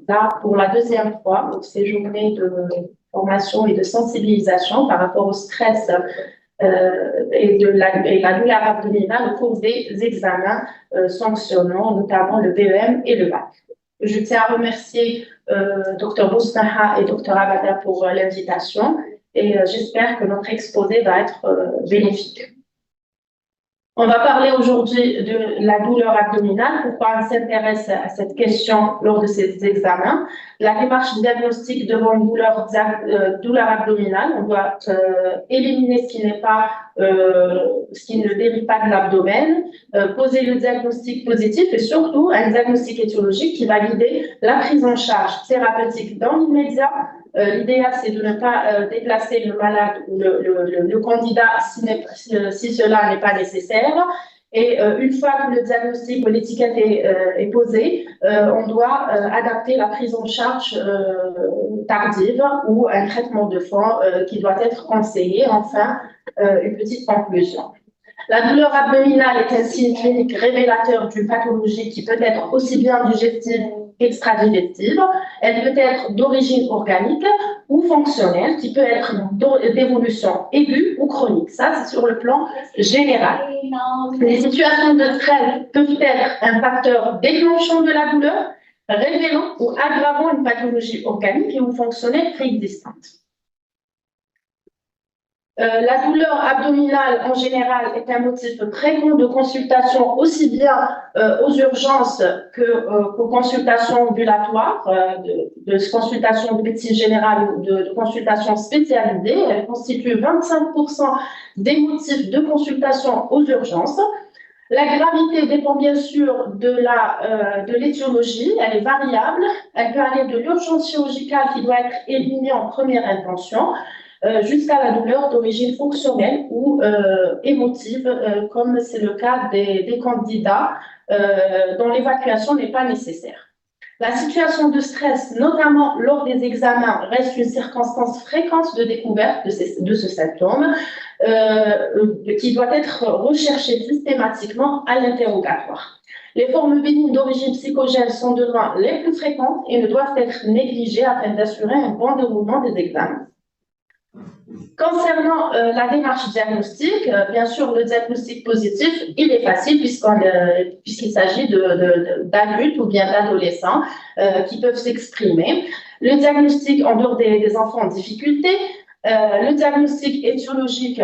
là pour la deuxième fois pour ces journées de formation et de sensibilisation par rapport au stress et la douleur abdominale au cours des examens sanctionnants, notamment le BEM et le bac. Je tiens à remercier Dr Boustaha et Dr Abada pour l'invitation et j'espère que notre exposé va être bénéfique. On va parler aujourd'hui de la douleur abdominale, pourquoi on s'intéresse à cette question lors de ces examens. La démarche diagnostique devant une douleur abdominale, on doit éliminer ce qui ne dérive pas de l'abdomen, poser le diagnostic positif et surtout un diagnostic étiologique qui va guider la prise en charge thérapeutique dans l'immédiat. L'idéal, c'est de ne pas déplacer le malade ou le candidat si cela n'est pas nécessaire. Et une fois que le diagnostic ou l'étiquette est posée, on doit adapter la prise en charge tardive ou un traitement de fond qui doit être conseillé. Enfin, une petite conclusion. La douleur abdominale est un signe clinique révélateur d'une pathologie qui peut être aussi bien digestive qu'extradigestive. Elle peut être d'origine organique ou fonctionnelle, qui peut être d'évolution aiguë ou chronique. Ça, c'est sur le plan général. Les situations de stress peuvent être un facteur déclenchant de la douleur, révélant ou aggravant une pathologie organique ou fonctionnelle préexistante. La douleur abdominale, en général, est un motif fréquent de consultation aussi bien aux urgences qu'aux consultations ambulatoires, de consultations de médecine générale ou de consultations spécialisées. Elle constitue 25% des motifs de consultation aux urgences. La gravité dépend bien sûr de l'étiologie, elle est variable. Elle peut aller de l'urgence chirurgicale qui doit être éliminée en première intention, jusqu'à la douleur d'origine fonctionnelle ou émotive, comme c'est le cas des candidats dont l'évacuation n'est pas nécessaire. La situation de stress, notamment lors des examens, reste une circonstance fréquente de découverte de ce symptôme qui doit être recherché systématiquement à l'interrogatoire. Les formes bénignes d'origine psychogène sont de loin les plus fréquentes et ne doivent être négligées afin d'assurer un bon déroulement des examens. Concernant la démarche diagnostique, bien sûr, le diagnostic positif, il est facile puisqu'il s'agit d'adultes ou bien d'adolescents qui peuvent s'exprimer. Le diagnostic en dehors des enfants en difficulté, le diagnostic étiologique,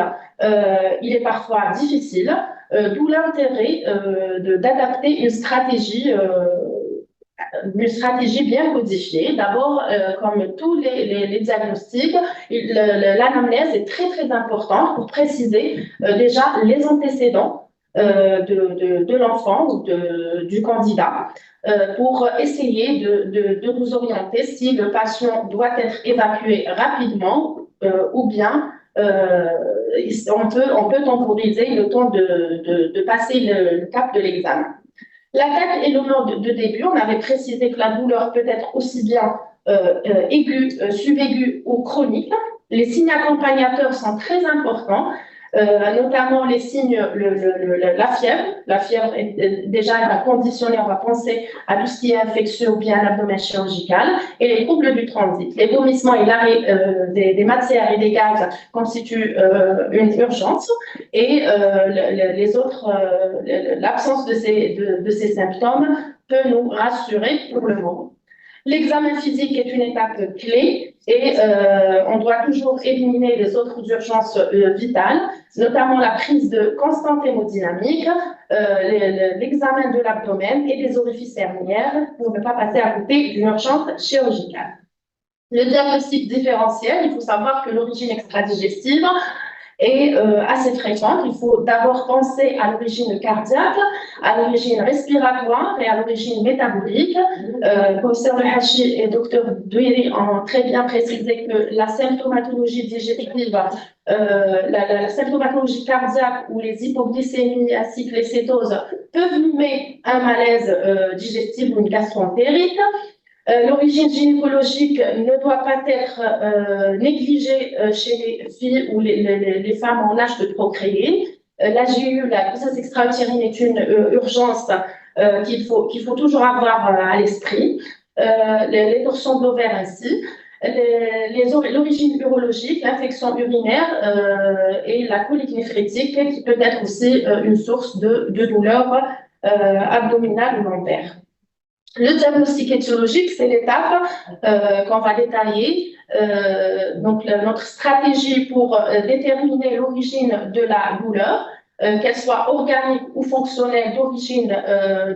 il est parfois difficile, d'où l'intérêt d'adapter une stratégie bien codifiée. D'abord, comme tous les diagnostics, l'anamnèse est très, très importante pour préciser déjà les antécédents de l'enfant ou du candidat pour essayer de vous orienter si le patient doit être évacué rapidement ou bien on peut temporiser le temps de passer le cap de l'examen. L'attaque et le mode de début, on avait précisé que la douleur peut être aussi bien aiguë, subaiguë ou chronique. Les signes accompagnateurs sont très importants, notamment les signes, la fièvre. La fièvre, déjà, elle va conditionner, on va penser à tout ce qui est infectieux ou bien l'abdomen chirurgical, et les troubles du transit. Les vomissements et l'arrêt des matières et des gaz constituent une urgence, et les autres, l'absence de ces symptômes peut nous rassurer pour le moment. L'examen physique est une étape clé et on doit toujours éliminer les autres urgences vitales, notamment la prise de constante hémodynamique, l'examen de l'abdomen et des orifices herniaires pour ne pas passer à côté d'une urgence chirurgicale. Le diagnostic différentiel, il faut savoir que l'origine extradigestive est assez fréquente. Il faut d'abord penser à l'origine cardiaque, à l'origine respiratoire et à l'origine métabolique. Professeur Lehachi et Dr Douiri ont très bien précisé que la symptomatologie digestive, la symptomatologie cardiaque ou les hypoglycémies ainsi que les cétoses peuvent mimer un malaise digestif ou une gastroentérite. L'origine gynécologique ne doit pas être négligée chez les filles ou les femmes en âge de procréer. La GU, la grossesse extra-utérine, est une urgence qu'il faut toujours avoir à l'esprit. les torsions de l'ovaire ainsi, l'origine urologique, l'infection urinaire et la colique néphrétique qui peut être aussi une source de douleur abdominale ou lombaire. Le diagnostic étiologique, c'est l'étape qu'on va détailler. Donc, notre stratégie pour déterminer l'origine de la douleur, qu'elle soit organique ou fonctionnelle, d'origine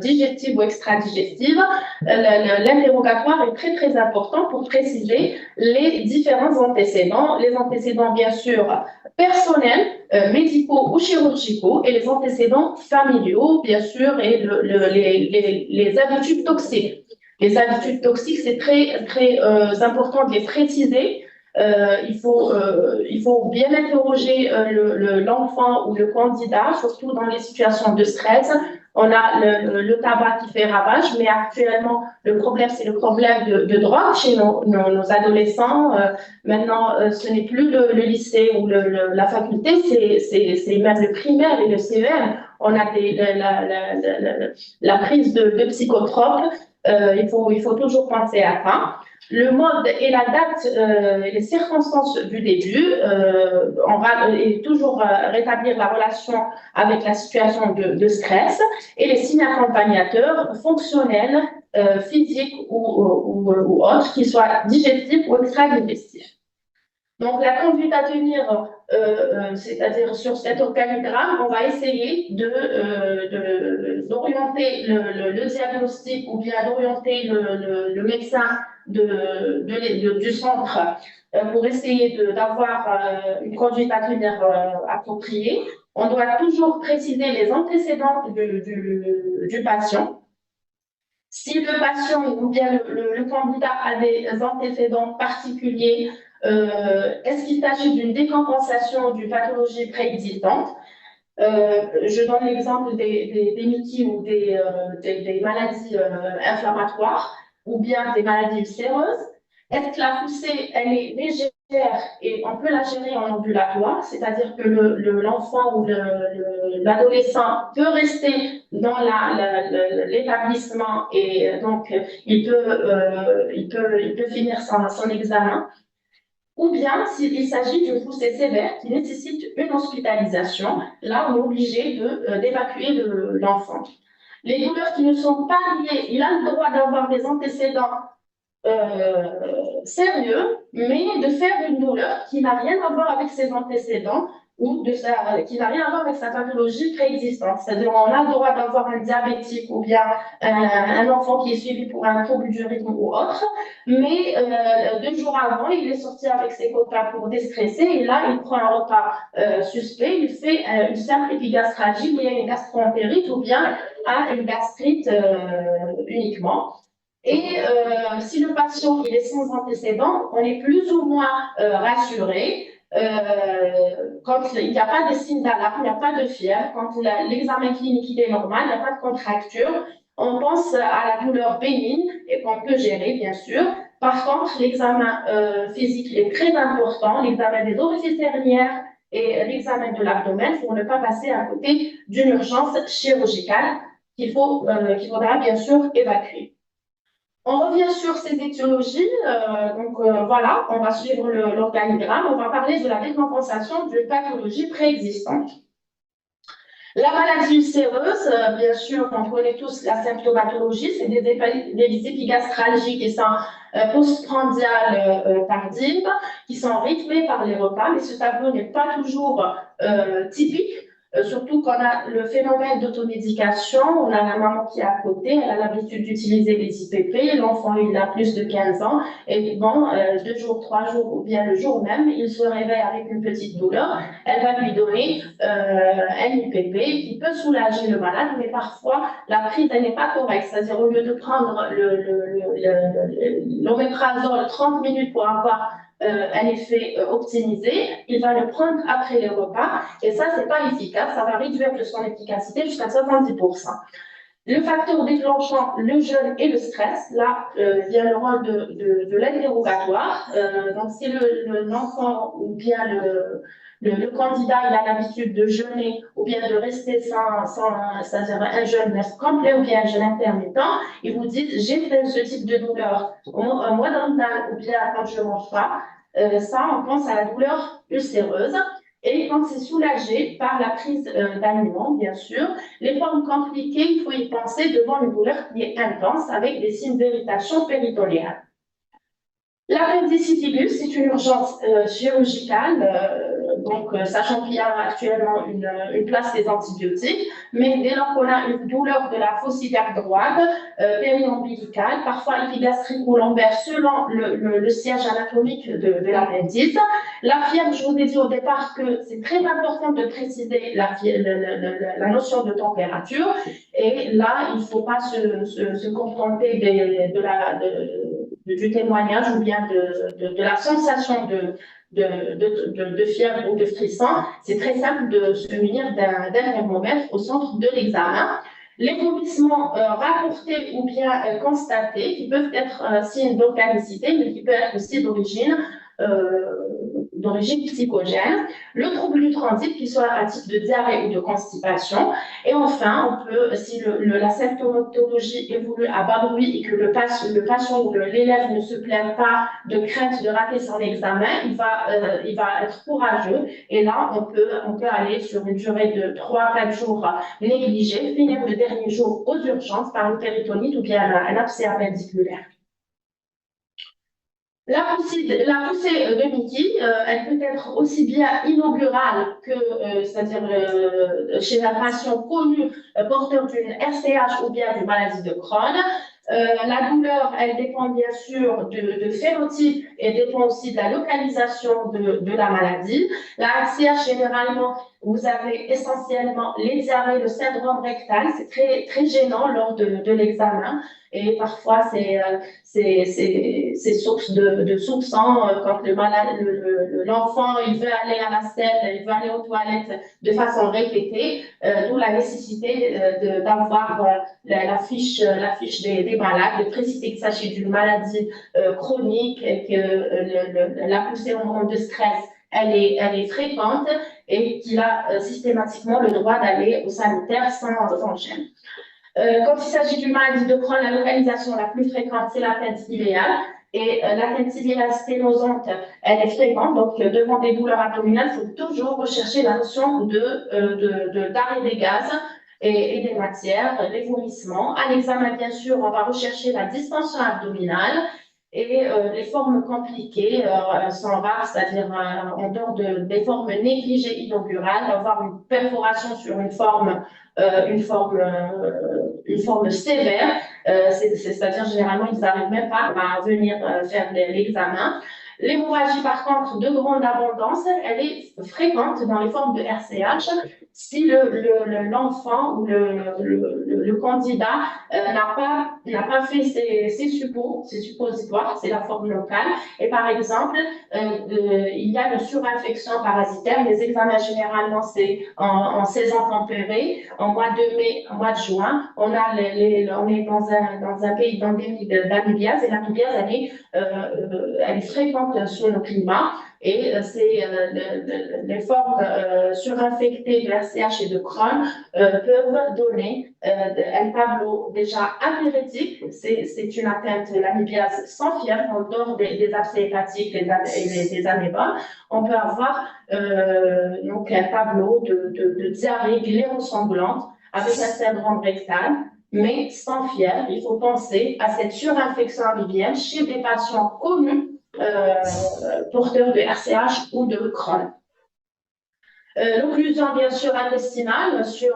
digestive ou extra-digestive. L'interrogatoire est très, très important pour préciser les différents antécédents. Les antécédents, bien sûr, personnels, médicaux ou chirurgicaux, et les antécédents familiaux, bien sûr, et les habitudes toxiques. Les habitudes toxiques, c'est très, très important de les préciser. Il faut bien interroger l'enfant ou le candidat, surtout dans les situations de stress. On a le tabac qui fait ravage, mais actuellement, le problème, c'est le problème de drogue chez nos adolescents. Maintenant, ce n'est plus le lycée ou la faculté, c'est même le primaire et le CEM. On a la prise de psychotropes. Il faut toujours penser à ça. Le mode et la date et les circonstances du début, on va toujours rétablir la relation avec la situation de stress et les signes accompagnateurs fonctionnels, physiques ou autres, qu'ils soient digestifs ou extra-digestifs. Donc, la conduite à tenir, c'est-à-dire sur cet organigramme, on va essayer d'orienter le diagnostic ou bien d'orienter le médecin du centre pour essayer d'avoir une conduite à tenir appropriée. On doit toujours préciser les antécédents du patient. Si le patient ou bien le candidat a des antécédents particuliers, est-ce qu'il s'agit d'une décompensation d'une pathologie préexistante? Je donne l'exemple des MICI ou des maladies inflammatoires ou bien des maladies ulcéreuses. Est-ce que la poussée, elle est légère et on peut la gérer en ambulatoire, c'est-à-dire que l'enfant ou l'adolescent peut rester dans l'établissement et donc il peut finir son examen. Ou bien s'il s'agit d'une poussée sévère qui nécessite une hospitalisation, là on est obligé d'évacuer l'enfant. Les douleurs qui ne sont pas liées, il a le droit d'avoir des antécédents sérieux, mais de faire une douleur qui n'a rien à voir avec ses antécédents ou qui n'a rien à voir avec sa pathologie préexistante. C'est-à-dire on a le droit d'avoir un diabétique ou bien un enfant qui est suivi pour un trouble du rythme ou autre, mais 2 jours avant, il est sorti avec ses copains pour déstresser et là, il prend un repas suspect, il fait une simple épigastralgie liée à une gastroentérite ou bien à une gastrite uniquement. Et si le patient il est sans antécédent, on est plus ou moins rassuré quand il n'y a pas de signes d'alarme, il n'y a pas de fièvre, quand l'examen clinique il est normal, il n'y a pas de contracture, on pense à la douleur bénigne et qu'on peut gérer, bien sûr. Par contre, l'examen physique il est très important, l'examen des orifices herniaires et l'examen de l'abdomen pour ne pas passer à côté d'une urgence chirurgicale qu'il faudra bien sûr évacuer. On revient sur ces étiologies, voilà, on va suivre l'organigramme, on va parler de la décompensation d'une pathologie préexistante. La maladie ulcéreuse, bien sûr, on connaît tous la symptomatologie, c'est des épigastralgies qui sont postprandiales tardives, qui sont rythmées par les repas, mais ce tableau n'est pas toujours typique. Surtout quand on a le phénomène d'automédication, on a la maman qui est à côté, elle a l'habitude d'utiliser les IPP, l'enfant il a plus de 15 ans, et bon, 2 jours, 3 jours ou bien le jour même, il se réveille avec une petite douleur, elle va lui donner un IPP qui peut soulager le malade, mais parfois la prise n'est pas correcte, c'est-à-dire au lieu de prendre l'oméprazole 30 minutes pour avoir un effet optimisé, il va le prendre après les repas et ça, c'est pas efficace, ça va réduire de son efficacité jusqu'à 70%. Le facteur déclenchant, le jeûne et le stress, là vient le rôle de l'interrogatoire. Donc, si l'enfant ou bien le candidat il a l'habitude de jeûner ou bien de rester c'est-à-dire un jeûne complet ou bien un jeûne intermittent, ils vous disent j'ai fait ce type de douleur au mois de Ramadan ou bien quand je ne mange pas. Ça, on pense à la douleur ulcéreuse. Et quand c'est soulagé par la prise d'aliments, bien sûr, les formes compliquées, il faut y penser devant une douleur qui est intense avec des signes d'irritation péritoniale. L'appendicitis, c'est une urgence chirurgicale, sachant qu'il y a actuellement une place des antibiotiques, mais dès lors qu'on a une douleur de la fosse iliaque droite, périombilicale, parfois épigastrique ou lombaire, selon le siège anatomique de l'appendice. La fièvre, je vous ai dit au départ que c'est très important de préciser la notion de température, et là, il ne faut pas se contenter du témoignage ou bien de la sensation de fièvre ou de frisson. C'est très simple de se munir d'un thermomètre au centre de l'examen. Les vomissements rapportés ou bien constatés, qui peuvent être signes d'organicité, mais qui peuvent être aussi d'origine psychogène, le trouble du transit qui soit à type de diarrhée ou de constipation, et enfin, on peut, si la symptomatologie évolue à bas bruit et que le patient ou l'élève ne se plaint pas de crainte de rater son examen, il va être courageux, et là, on peut aller sur une durée de 3-4 jours négligés, finir le dernier jour aux urgences par une péritonite ou bien un abcès appendiculaire. La poussée de Mickey, elle peut être aussi bien inaugurale que, c'est-à-dire chez un patient connu porteur d'une RCH ou bien d'une maladie de Crohn. La douleur, elle dépend bien sûr de phénotype et dépend aussi de la localisation de la maladie. La RCH, généralement, vous avez essentiellement les diarrhées, le syndrome rectal, c'est très, très gênant lors de l'examen. Et parfois, c'est source de soupçons quand l'enfant il veut aller à la selle, il veut aller aux toilettes de façon répétée, d'où la nécessité d'avoir la fiche des malades, de préciser qu'il s'agit d'une maladie chronique et que la poussée au moment de stress, elle est fréquente et qu'il a systématiquement le droit d'aller au sanitaire sans gêne. Quand il s'agit d'une maladie de Crohn, la localisation la plus fréquente, c'est l'atteinte iléale. Et l'atteinte iléale sténosante, elle est fréquente. Donc, devant des douleurs abdominales, il faut toujours rechercher la notion d'arrêt des gaz et des matières, les vomissements. À l'examen, bien sûr, on va rechercher la distension abdominale. Et les formes compliquées sont rares, c'est-à-dire en dehors des formes négligées inaugurales, d'avoir une perforation sur une forme sévère, c'est-à-dire généralement ils n'arrivent même pas à venir faire l'examen. L'hémorragie, par contre, de grande abondance, elle est fréquente dans les formes de RCH si l'enfant ou le candidat n'a pas fait ses suppositoires, c'est la forme locale. Et par exemple, il y a une surinfection parasitaire. Les examens, généralement, c'est en saison tempérée, en mois de mai, en mois de juin. On est dans un pays endémique d'amibiase, et l'amibiase, elle est fréquente sur le climat, et les formes surinfectées de RCH et de Crohn peuvent donner un tableau déjà apéritique. C'est une atteinte de l'amibiase sans fièvre, en dehors des abcès hépatiques et des amébas. On peut avoir donc un tableau de diarrhée glérosanglante avec un syndrome rectal, mais sans fièvre. Il faut penser à cette surinfection amibienne chez des patients connus porteurs de RCH ou de Crohn. L'occlusion, bien sûr, intestinale sur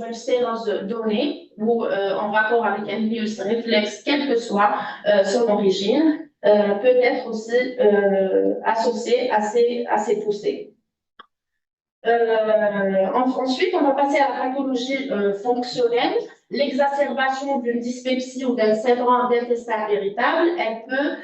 une sténose donnée ou en rapport avec un virus réflexe, quelle que soit son origine, peut être aussi associée à ces poussées. Ensuite, on va passer à la pathologie fonctionnelle. L'exacerbation d'une dyspepsie ou d'un syndrome d'intestin irritable, elle peut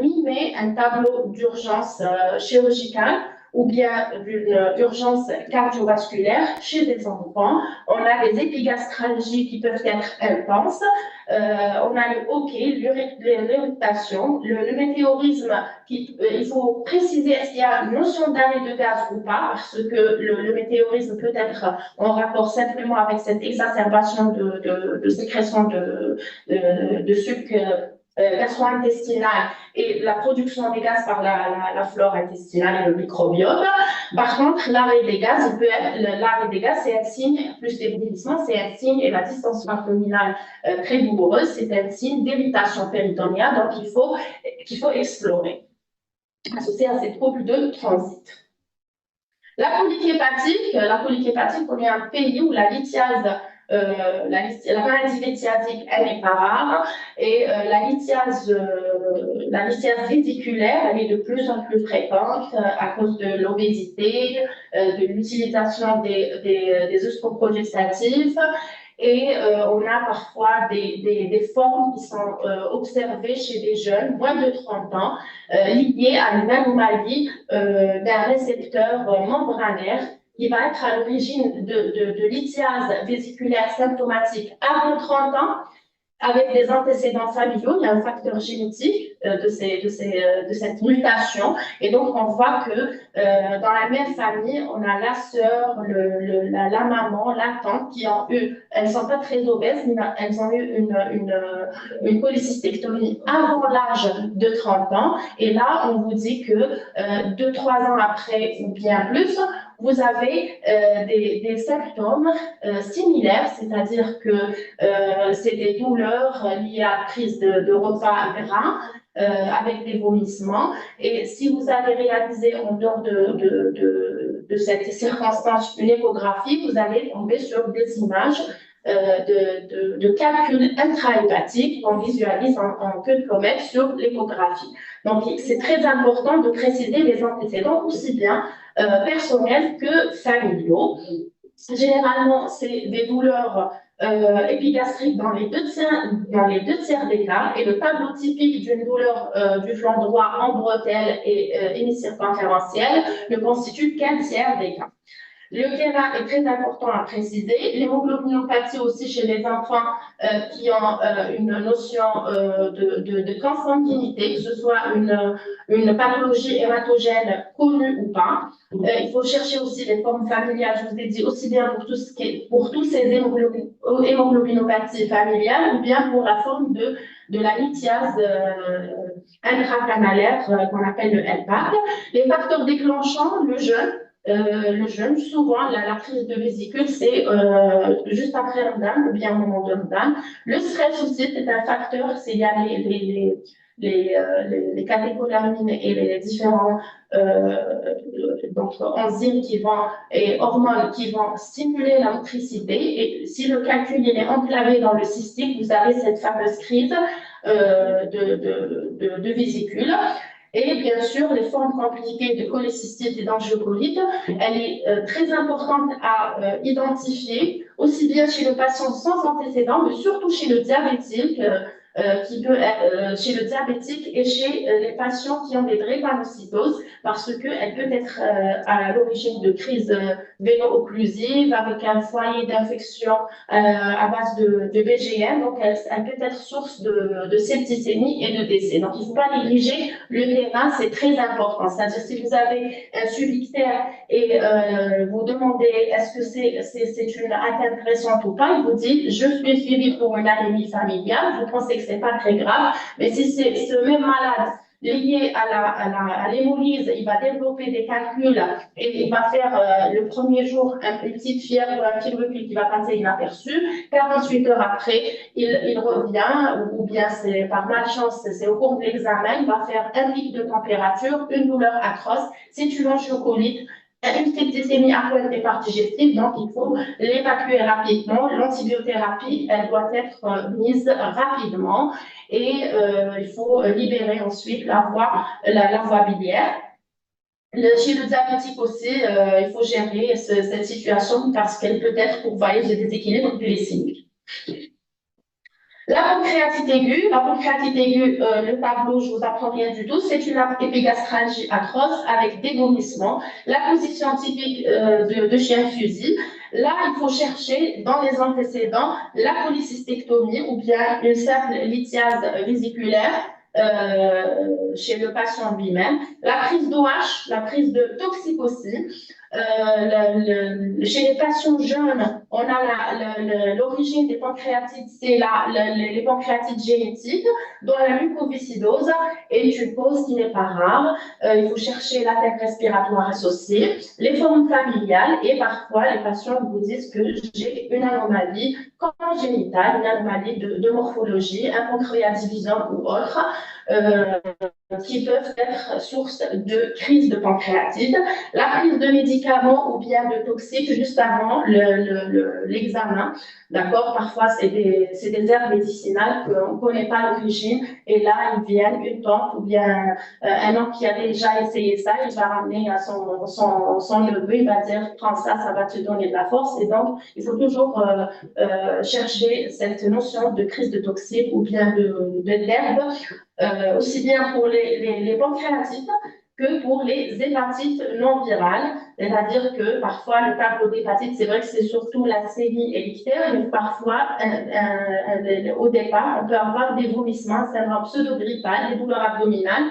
mimer un tableau d'urgence chirurgicale ou bien d'une urgence cardiovasculaire chez des enfants. On a des épigastralgies qui peuvent être intenses. On a le hoquet, l'irritation, le météorisme. Il faut préciser est-ce qu'il y a une notion d'arrêt de gaz ou pas, parce que le météorisme peut être en rapport simplement avec cette exacerbation de sécrétion de sucre gastro-intestinal et la production des gaz par la flore intestinale et le microbiote. Par contre, l'arrêt des gaz, l'arrêt des gaz, c'est un signe, plus les bouillissements, c'est un signe, et la distension abdominale très douloureuse, c'est un signe d'irritation péritoniale, donc qu'il faut explorer, associé à ces troubles de transit. La colique hépatique, on est un pays où la lithiase, la maladie lithiasique, elle n'est pas rare, et la lithiase réticulaire, elle est de plus en plus fréquente à cause de l'obésité, de l'utilisation des œstroprogestatifs, et on a parfois des formes qui sont observées chez des jeunes, moins de 30 ans, liées à une anomalie d'un récepteur membranaire qui va être à l'origine de lithiase vésiculaire symptomatique avant 30 ans, avec des antécédents familiaux. Il y a un facteur génétique de cette mutation, et donc on voit que dans la même famille, on a la sœur, la maman, la tante qui ont eu, elles ne sont pas très obèses, mais elles ont eu une polycystictomie avant l'âge de 30 ans, et là on vous dit que 2-3 ans après ou bien plus, vous avez des symptômes similaires, c'est-à-dire que c'est des douleurs liées à la prise de repas gras avec des vomissements. Et si vous avez réalisé en dehors de cette circonstance une échographie, vous allez tomber sur des images de calculs intrahépatiques qu'on visualise en queue de comète sur l'échographie. Donc, c'est très important de préciser les antécédents aussi bien personnels que familiaux. Généralement, c'est des douleurs épigastriques dans les deux tiers des cas, et le tableau typique d'une douleur du flanc droit en bretelle et hémicirconférentielle ne constitue qu'un tiers des cas. Le GAINA est très important à préciser. L'hémoglobinopathie aussi chez les enfants qui ont une notion de consanguinité, que ce soit une pathologie hématogène connue ou pas. Il faut chercher aussi les formes familiales, je vous ai dit, aussi bien pour tous ces hémoglobinopathies familiales, ou bien pour la forme de la lithiase intracanalaire qu'on appelle le LPAC. Les facteurs déclenchants, le jeûne, souvent, la crise de vésicule, c'est juste après Ramadan ou bien au moment de Ramadan. Le stress aussi, c'est un facteur, il y a les catécholamines et les différents enzymes et hormones qui vont stimuler la motricité. Et si le calcul il est enclavé dans le cystique, vous avez cette fameuse crise de vésicule. Et bien sûr, les formes compliquées de cholécystite et d'angiocolite, elle est très importante à identifier, aussi bien chez le patient sans antécédent, mais surtout chez le diabétique, chez le diabétique et chez les patients qui ont des drépanocytoses, parce qu'elle peut être à l'origine de crises véno-occlusives avec un foyer d'infection à base de BGM, donc elle peut être source de septicémie et de décès. Donc il ne faut pas négliger le terrain, c'est très important. C'est-à-dire si vous avez un subictaire et vous demandez est-ce que c'est une atteinte récente ou pas, il vous dit je suis suivi pour une anémie familiale, vous pensez que c'est pas très grave, mais si c'est ce même malade lié à l'hémolyse, il va développer des calculs et il va faire le premier jour une petite fièvre, un petit recul qui va passer inaperçu. 48 heures après, il revient, ou bien c'est par malchance, c'est au cours de l'examen, il va faire un pic de température, une douleur atroce, c'est une angiocolite, une septicémie à cause des parties digestives, donc il faut l'évacuer rapidement. L'antibiothérapie, elle doit être mise rapidement et il faut libérer ensuite la voie biliaire. Chez le diabétique aussi, il faut gérer cette situation parce qu'elle peut être pourvoyeuse de déséquilibre glycémique. La pancréatite aiguë, le tableau, je vous apprends rien du tout, c'est une épigastralgie atroce avec des vomissements. La position typique de chien fusil. Là, il faut chercher dans les antécédents la polycystectomie ou bien une simple lithiase vésiculaire chez le patient lui-même. La prise d'OH, la prise de toxicocine. Chez les patients jeunes, on a l'origine des pancréatites, c'est les pancréatites génétiques, dont la mucoviscidose est une cause qui n'est pas rare. Il faut chercher l'attaque respiratoire associée, les formes familiales et parfois les patients vous disent que j'ai une anomalie congénitale, une anomalie de morphologie, un pancréas divisant ou autre. Qui peuvent être source de crise de pancréatite. La prise de médicaments ou bien de toxiques juste avant l'examen, d'accord? Parfois, c'est des herbes médicinales qu'on ne connaît pas l'origine et là, ils viennent, une tante ou bien un homme qui a déjà essayé ça, il va ramener à son neveu, il va dire, prends ça, ça va te donner de la force. Et donc, il faut toujours chercher cette notion de crise de toxique ou bien d'herbe aussi bien pour les pancréatites que pour les hépatites non virales. C'est-à-dire que parfois, le tableau d'hépatite, c'est vrai que c'est surtout la série et l'ictère, mais parfois, au départ, on peut avoir des vomissements, syndrome pseudo-grippal, des douleurs abdominales.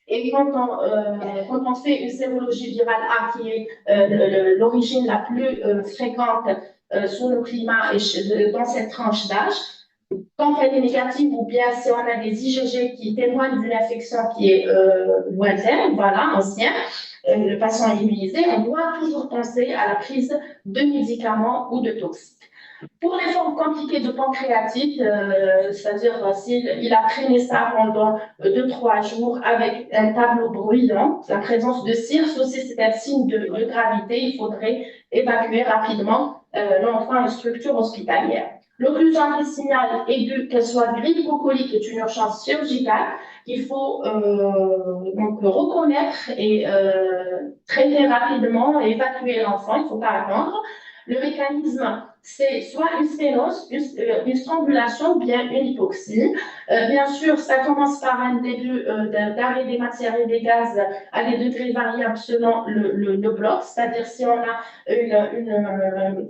Et quand on fait une sérologie virale A, qui est l'origine la plus fréquente sous le climat et dans cette tranche d'âge, quand elle est négative ou bien si on a des IgG qui témoignent d'une infection qui est lointaine, voilà, ancienne, le patient est immunisé, on doit toujours penser à la prise de médicaments ou de toxiques. Pour les formes compliquées de pancréatite, c'est-à-dire s'il a traîné ça pendant 2-3 jours avec un tableau bruyant, la présence de cire, aussi c'est un signe de gravité, il faudrait évacuer rapidement l'enfant à une structure hospitalière. L'occlusion intestinale aiguë, qu'elle soit grypocolique, est une urgence chirurgicale qu'il faut donc reconnaître et traiter rapidement et évacuer l'enfant, il ne faut pas attendre. Le mécanisme, c'est soit une sténose, une strangulation ou bien une hypoxie. Bien sûr, ça commence par un début d'arrêt des matières et des gaz à des degrés variables selon le bloc, c'est-à-dire si on a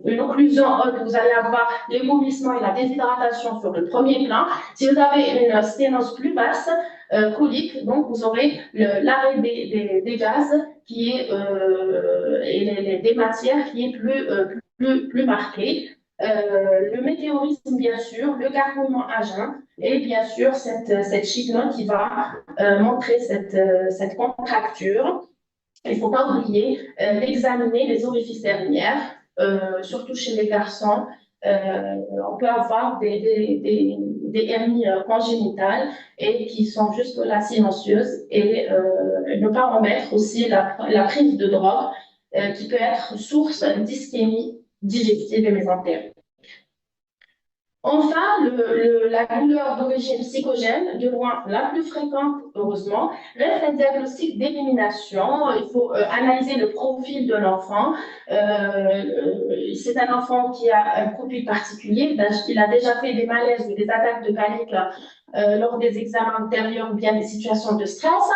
une occlusion haute, vous allez avoir les vomissements et la déshydratation sur le premier plan. Si vous avez une sténose plus basse, colique, donc vous aurez l'arrêt des gaz qui est, et des matières qui est plus marqué. Le météorisme, bien sûr, le gargouillement à jeun et bien sûr cette chignole qui va montrer cette contracture. Il ne faut pas oublier d'examiner les orifices herniaires, surtout chez les garçons. On peut avoir des hernies congénitales et qui sont juste là silencieuses et ne pas omettre aussi la prise de drogue qui peut être source d'ischémie digestive et mésentérique. Enfin, la douleur d'origine psychogène, de loin la plus fréquente, heureusement, reste un diagnostic d'élimination. Il faut analyser le profil de l'enfant. C'est un enfant qui a un profil particulier. Il a déjà fait des malaises ou des attaques de panique lors des examens antérieurs ou bien des situations de stress.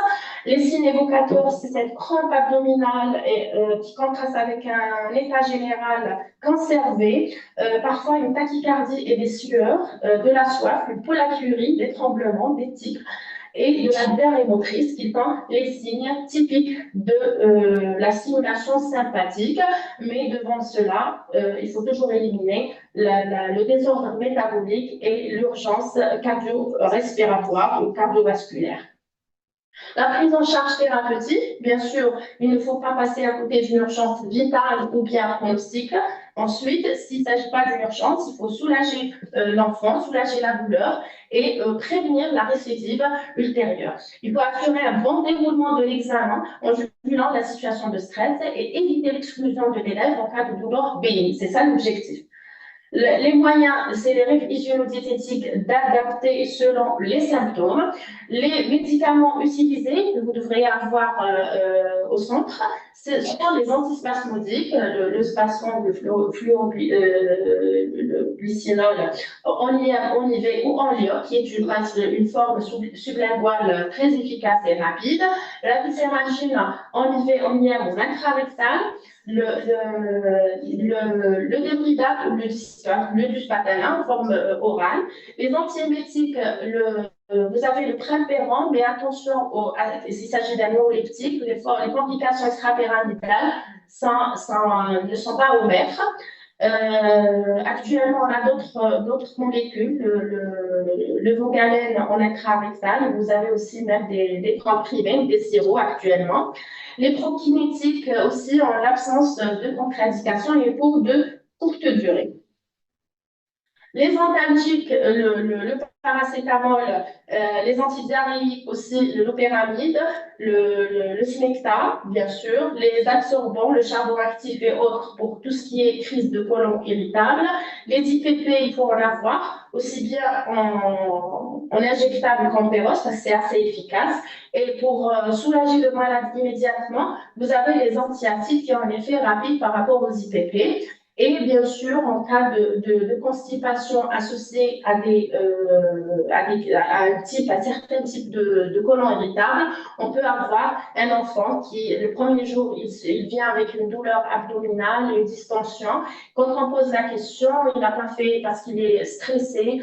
Les signes évocateurs, c'est cette crampe abdominale qui contraste avec un état général conservé, parfois une tachycardie et des sueurs, de la soif, une pollacurie, des tremblements, des tics et de la diarrhée motrice qui sont les signes typiques de la stimulation sympathique. Mais devant cela, il faut toujours éliminer le désordre métabolique et l'urgence cardio-respiratoire ou cardiovasculaire. La prise en charge thérapeutique, bien sûr, il ne faut pas passer à côté d'une urgence vitale ou bien pronostique. Ensuite, s'il ne s'agit pas d'une urgence, il faut soulager l'enfant, soulager la douleur et prévenir la récidive ultérieure. Il faut assurer un bon déroulement de l'examen en jugulant la situation de stress et éviter l'exclusion de l'élève en cas de douleur bénigne. C'est ça l'objectif. Les moyens, c'est les règles hygiéno-diététiques d'adapter selon les symptômes. Les médicaments utilisés que vous devriez avoir au centre, ce sont les antispasmodiques, le spasfon, le glycinol en IM, en IV ou en LIO, qui est une forme sublinguale très efficace et rapide. La glycéragine en IV, en IM ou intrarectal. Le débridate ou le duspatalin en forme orale. Les antiémétiques, vous avez le primpéran, mais attention, s'il s'agit d'un neuroleptique, les complications extrapyramidales ne sont pas au maître. Actuellement, on a d'autres molécules, le Vogalène en intrarectal. Vous avez aussi même des comprimés, des sirops actuellement. Les prokinétiques aussi en l'absence de contre-indication et pour de courte durée. Les antalgiques, le paracétamol, les antidiarrhéiques aussi, le loperamide, le Smecta, bien sûr, les absorbants, le charbon actif et autres pour tout ce qui est crise de côlon irritable. Les IPP, il faut en avoir, aussi bien en injectable qu'en péros, parce que c'est assez efficace. Et pour soulager le malade immédiatement, vous avez les antiacides qui ont un effet rapide par rapport aux IPP. Et bien sûr, en cas de constipation associée à certains types de côlon irritable, on peut avoir un enfant qui, le premier jour, il vient avec une douleur abdominale, une distension. Quand on pose la question, il n'a pas fait parce qu'il est stressé,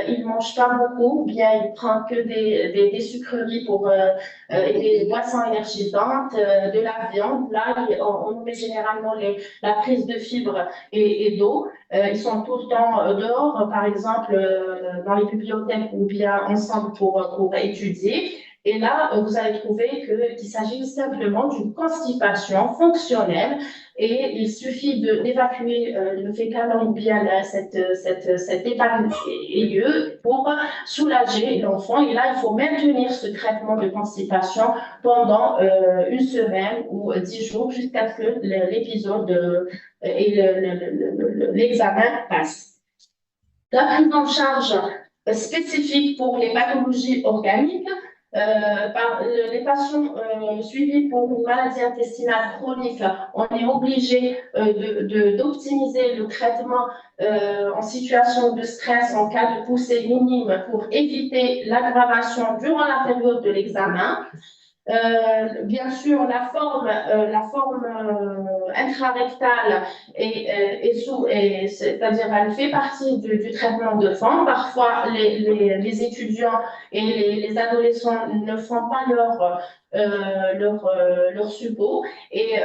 il ne mange pas beaucoup, ou bien il prend que des sucreries et des boissons énergisantes, de la viande. Là, on met généralement la prise de fibres et d'eau. Ils sont tout le temps dehors, par exemple, dans les bibliothèques ou bien ensemble pour étudier. Et là, vous allez trouver qu'il s'agit simplement d'une constipation fonctionnelle et il suffit d'évacuer le fécal ou bien cette épargne aiguë pour soulager l'enfant. Et là, il faut maintenir ce traitement de constipation pendant une semaine ou 10 jours jusqu'à ce que l'épisode et l'examen passe. La prise en charge spécifique pour les pathologies organiques, les patients suivis pour une maladie intestinale chronique, on est obligé d'optimiser le traitement en situation de stress en cas de poussée minime pour éviter l'aggravation durant la période de l'examen. Bien sûr, la forme intrarectale c'est-à-dire elle fait partie du traitement de fond. Parfois, les étudiants et les adolescents ne font pas leur suppos et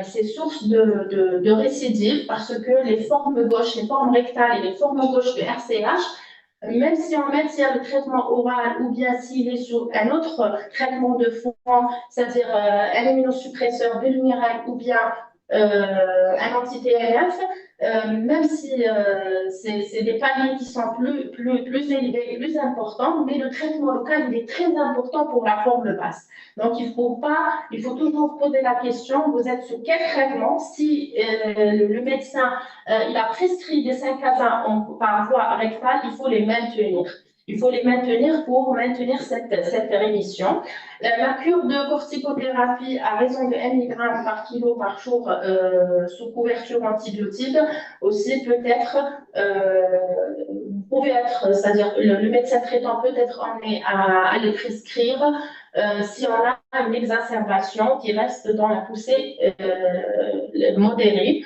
c'est source de récidive parce que les formes gauches, les formes rectales et les formes gauches de RCH, même si on maintient le traitement oral ou bien s'il est sur un autre traitement de fond, c'est-à-dire un immunosuppresseur bilumiral ou bien un anti-TNF, même si c'est des paliers qui sont plus élevés, plus importants, mais le traitement local il est très important pour la forme basse. Donc il faut toujours poser la question, vous êtes sur quel traitement? Si le médecin il a prescrit des 5-1 par voie rectale, il faut les maintenir. Il faut les maintenir pour maintenir cette rémission. La cure de corticothérapie à raison de 1 mg par kilo par jour sous couverture antibiotique aussi peut être, c'est-à-dire le médecin traitant peut être emmené à le prescrire si on a une exacerbation qui reste dans la poussée modérée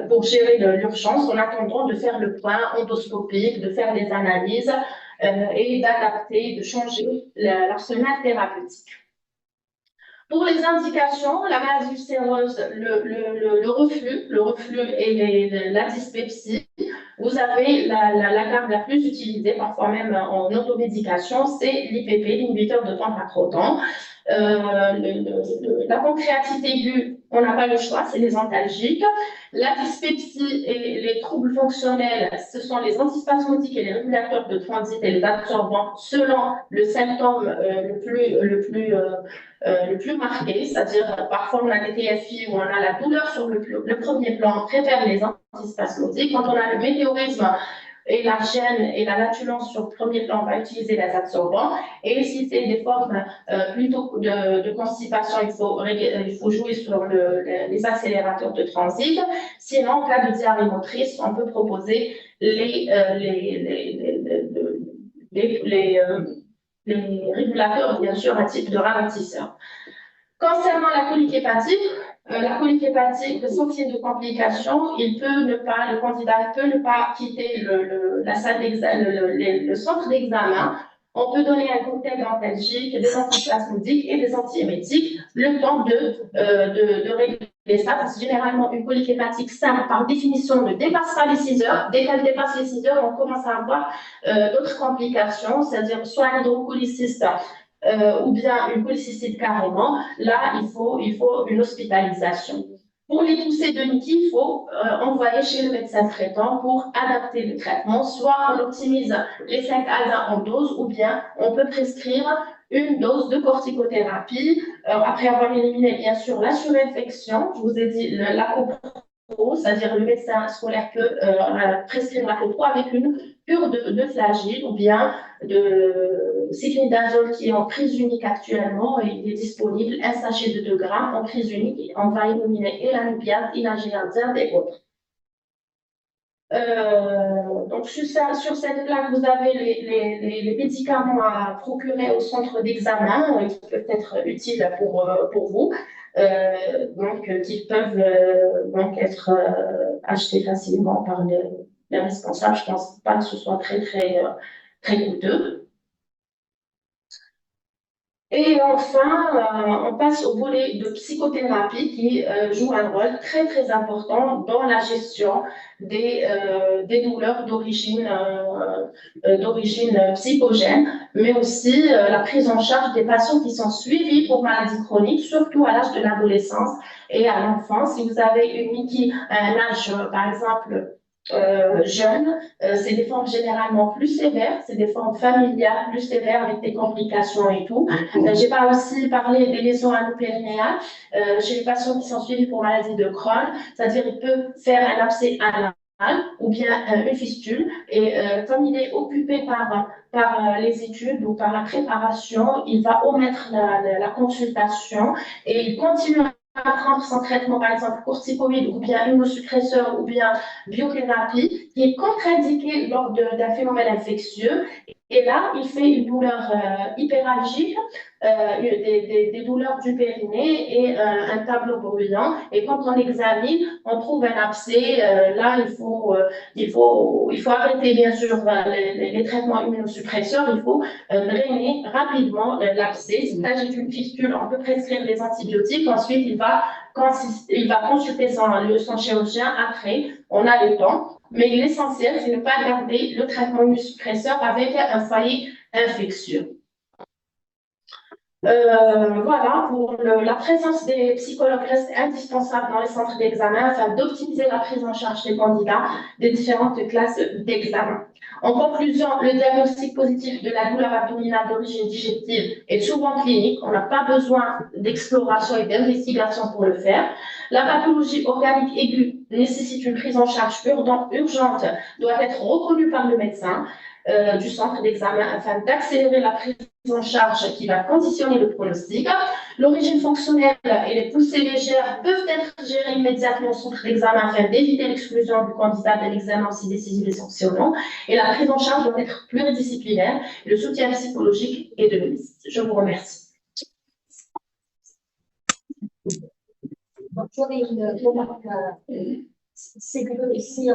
pour gérer l'urgence en attendant de faire le point endoscopique, de faire des analyses et d'adapter, de changer l'arsenal thérapeutique. Pour les indications, la maladie ulcéreuse, le reflux et la dyspepsie, vous avez la gamme la plus utilisée, parfois même en automédication, c'est l'IPP, l'inhibiteur de 5-HT. La pancréatite aiguë, on n'a pas le choix, c'est les antalgiques. La dyspepsie et les troubles fonctionnels, ce sont les antispasmodiques et les régulateurs de transit et les absorbants selon le symptôme le plus marqué, c'est-à-dire parfois on a des TFI où on a la douleur sur le premier plan, on préfère les antispasmodiques. Quand on a le météorisme et la gêne et la latulence sur le premier plan, on va utiliser les absorbants. Et si c'est des formes plutôt de constipation, il faut jouer sur les accélérateurs de transit. Sinon, en cas de diarrhée motrice, on peut proposer les régulateurs, bien sûr, à titre de ralentisseur. Concernant la colique hépatique, sans qu'il y ait de complications, le candidat peut ne pas quitter la salle le centre d'examen. On peut donner un cocktail d'antalgiques, des antispasmodiques et des antiémétiques, le temps de régler ça, parce que généralement, une colique hépatique simple, par définition, ne dépasse pas les 6 heures. Dès qu'elle dépasse les 6 heures, on commence à avoir d'autres complications, c'est-à-dire soit un hydrocolyciste, ou bien une cholécystite carrément, là, il faut une hospitalisation. Pour les poussées de Niki, il faut envoyer chez le médecin traitant pour adapter le traitement. Soit on optimise les 5 ASA en dose, ou bien on peut prescrire une dose de corticothérapie après avoir éliminé, bien sûr, la surinfection. Je vous ai dit la c'est-à-dire le médecin scolaire peut prescrire la copro avec une cure de flagyl ou bien de cyclidazole qui est en prise unique actuellement. Il est disponible, un sachet de 2 grammes en prise unique. On va éliminer et la nupiate, et la géardiade et autres. Donc, sur cette plaque, vous avez les médicaments à procurer au centre d'examen qui peuvent être utiles pour vous, qui peuvent donc être achetés facilement par les responsables. Je ne pense pas que ce soit très coûteux. Et enfin, on passe au volet de psychothérapie qui joue un rôle très important dans la gestion des douleurs d'origine psychogène, mais aussi la prise en charge des patients qui sont suivis pour maladies chroniques, surtout à l'âge de l'adolescence et à l'enfance. Si vous avez une Niki à un âge, par exemple, jeunes, c'est des formes généralement plus sévères, c'est des formes familiales plus sévères avec des complications et tout. J'ai pas aussi parlé des lésions anopérinéales chez les patients qui sont suivis pour maladie de Crohn, c'est-à-dire il peut faire un abcès anal ou bien une fistule et comme il est occupé par les études ou par la préparation, il va omettre la consultation et il continue à prendre son traitement, par exemple corticoïde ou bien immunosuppresseur ou bien biothérapie, qui est contre-indiqué lors d'un phénomène infectieux. Et là, il fait une douleur hyperalgique, des douleurs du périnée et un tableau bruyant. Et quand on examine, on trouve un abcès. Là, il faut arrêter, bien sûr, les traitements immunosuppresseurs. Il faut drainer rapidement l'abcès. S'il s'agit d'une fistule, on peut prescrire des antibiotiques. Ensuite, il va consulter son chirurgien après. On a le temps. Mais l'essentiel, c'est de ne pas garder le traitement immunosuppresseur avec un foyer infectieux. Voilà, la présence des psychologues reste indispensable dans les centres d'examen afin d'optimiser la prise en charge des candidats des différentes classes d'examen. En conclusion, le diagnostic positif de la douleur abdominale d'origine digestive est souvent clinique. On n'a pas besoin d'exploration et d'investigation pour le faire. La pathologie organique aiguë nécessite une prise en charge urgente, doit être reconnue par le médecin du centre d'examen afin d'accélérer la prise en charge qui va conditionner le pronostic. L'origine fonctionnelle et les poussées légères peuvent être gérées immédiatement au centre d'examen afin d'éviter l'exclusion du candidat de l'examen si décisif et sanctionnant. Et la prise en charge doit être pluridisciplinaire. Le soutien psychologique est de mise. Je vous remercie. J'aurais une remarque. C'est que si